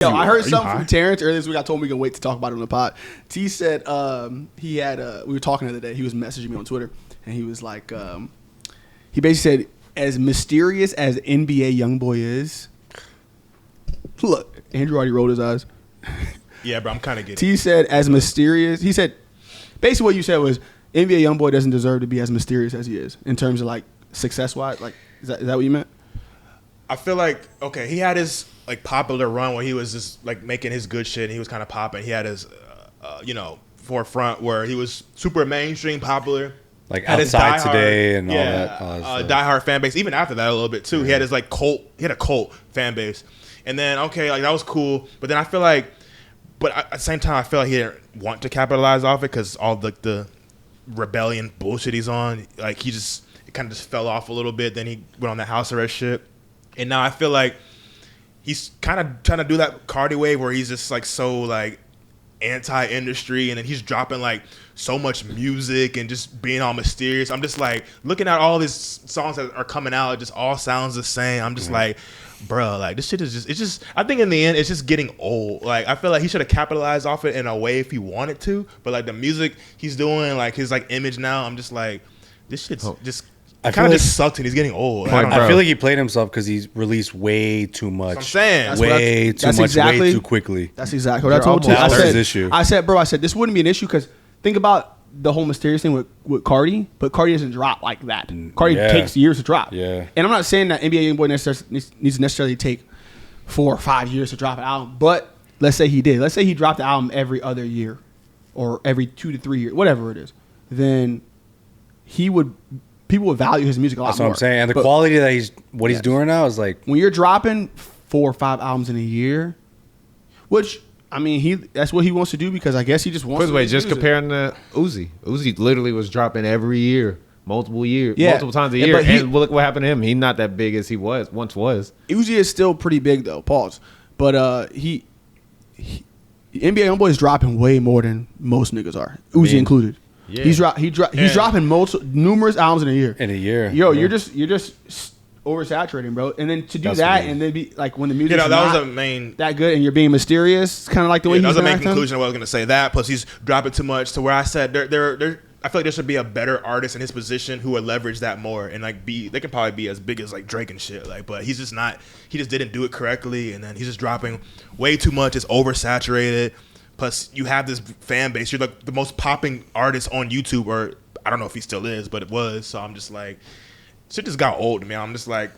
Yo, I heard something from Terrence earlier this week. I told him we can wait to talk about it on the pod. T said he had we were talking the other day. He was messaging me on Twitter, and he was like, he basically said, as mysterious as NBA Youngboy is, look, Andrew already rolled his eyes. Yeah, bro, I'm kind of getting. T said, as mysterious. He said, basically what you said was NBA Youngboy doesn't deserve to be as mysterious as he is in terms of like success wise. Like, is that what you meant? I feel like, okay, he had his like popular run where he was just like making his good shit and he was kind of popping. He had his, forefront where he was super mainstream popular. Like Outside Today and all that. Diehard fan base. Even after that a little bit too. Yeah. He had his like cult, he had a cult fan base. And then, okay, like that was cool. But then I feel like, but at the same time, I feel like he didn't want to capitalize off it because all the rebellion bullshit he's on, like he just, it kind of just fell off a little bit. Then he went on the house arrest shit. And now I feel like he's kind of trying to do that Cardi wave where he's just like so like anti-industry, and then he's dropping like so much music and just being all mysterious. I'm just like looking at all these songs that are coming out, it just all sounds the same. I'm just like, bro, like this shit is just, it's just, I think in the end it's just getting old. Like I feel like he should have capitalized off it in a way if he wanted to, but like the music he's doing, like his like image now, I'm just like, this shit's just I kind of just sucked and he's getting old. I feel like he played himself because he's released way too much. I'm saying. Way too much, way too quickly. That's exactly what I told you. I said, bro, this wouldn't be an issue because think about the whole mysterious thing with Cardi, but Cardi doesn't drop like that. Cardi takes years to drop. Yeah. And I'm not saying that NBA Youngboy needs to necessarily take 4 or 5 years to drop an album, but let's say he did. Let's say he dropped the album every other year or every 2 to 3 years, whatever it is. Then people would value his music a lot more. That's what I'm saying. And the quality that he's doing now is like, when you're dropping 4 or 5 albums in a year, which I mean, that's what he wants to do because I guess he just wants. Wait, just comparing to Uzi. Uzi literally was dropping every year, multiple times a year. And look what happened to him. He's not that big as he once was. Uzi is still pretty big though. Pause. But NBA Youngboy is dropping way more than most niggas are. Uzi included. Yeah. He's dropping numerous albums in a year. Yo, you're just oversaturating, bro. And then to do that and then be like when the music that was a main that good and you're being mysterious, kind of like the way he's that was a main conclusion of what I was gonna say. That plus he's dropping too much to where I said I feel like there should be a better artist in his position who would leverage that more and like they could probably be as big as like Drake and shit. Like, but he's just not. He just didn't do it correctly, and then he's just dropping way too much. It's oversaturated. Plus, you have this fan base. You're like the most popping artist on YouTube, or I don't know if he still is, but it was. So I'm just like, shit just got old to me. I'm like,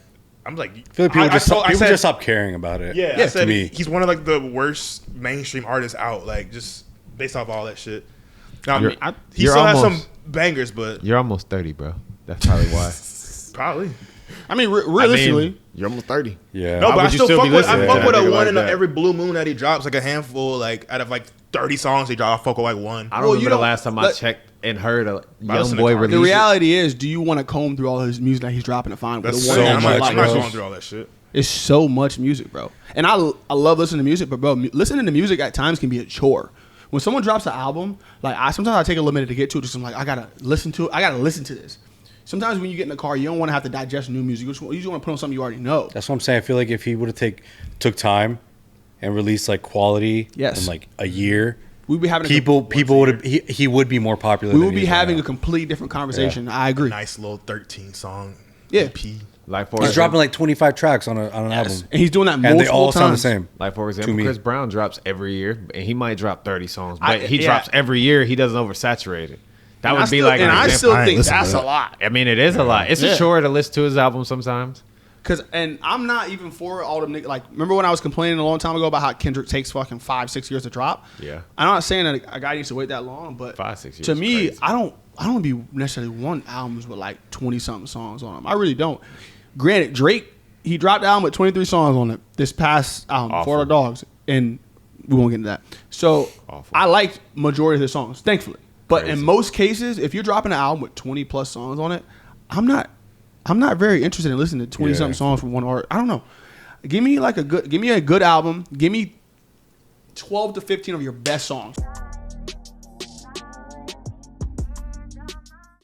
I feel like people just stop caring about it. Yeah, I said he's one of like the worst mainstream artists out. Like just based off all that shit. Now, he still has some bangers, but you're almost 30, bro. That's probably why. Probably. I mean, realistically, you're almost 30. Yeah. No, but I still fuck with a one in every blue moon that he drops, like a handful, like out of like 30 songs he drops, I fuck with like one. I don't remember the last time I checked and heard a Youngboy release. The reality is, do you want to comb through all his music that he's dropping to find? That's so much. I'm not going through all that shit. It's so much music, bro. And I love listening to music, but bro, listening to music at times can be a chore. When someone drops an album, like sometimes I take a little minute to get to it. Just I'm like, I gotta listen to it. I gotta listen to this. Sometimes when you get in the car, you don't want to have to digest new music. You just want to put on something you already know. That's what I'm saying. I feel like if he would have took time and released like quality in like a year, we'd be having people would he would be more popular. We would be having a completely different conversation. Yeah. I agree. Nice little 13 song EP. Like he's dropping like 25 tracks on an album, and he's doing that multiple and they all times. Sound the same. Like for example, Chris Brown drops every year, and he might drop 30 songs, but he drops every year. He doesn't oversaturate it. That would be like an example. I still think that's a lot. I mean, it is a lot. It's a chore to listen to his album sometimes. And I'm not even for all the niggas. Like, remember when I was complaining a long time ago about how Kendrick takes fucking 5-6 years to drop? Yeah. I'm not saying that a guy needs to wait that long, but 5-6 years. To me, crazy. I don't be necessarily want albums with like 20-something songs on them. I really don't. Granted, Drake, he dropped the album with 23 songs on it this past album, For the Dogs, and we won't get into that. So I liked majority of his songs, thankfully. But in most cases, if you're dropping an album with 20 plus songs on it, I'm not very interested in listening to 20 something songs from one artist. I don't know. Give me a good album. Give me 12 to 15 of your best songs.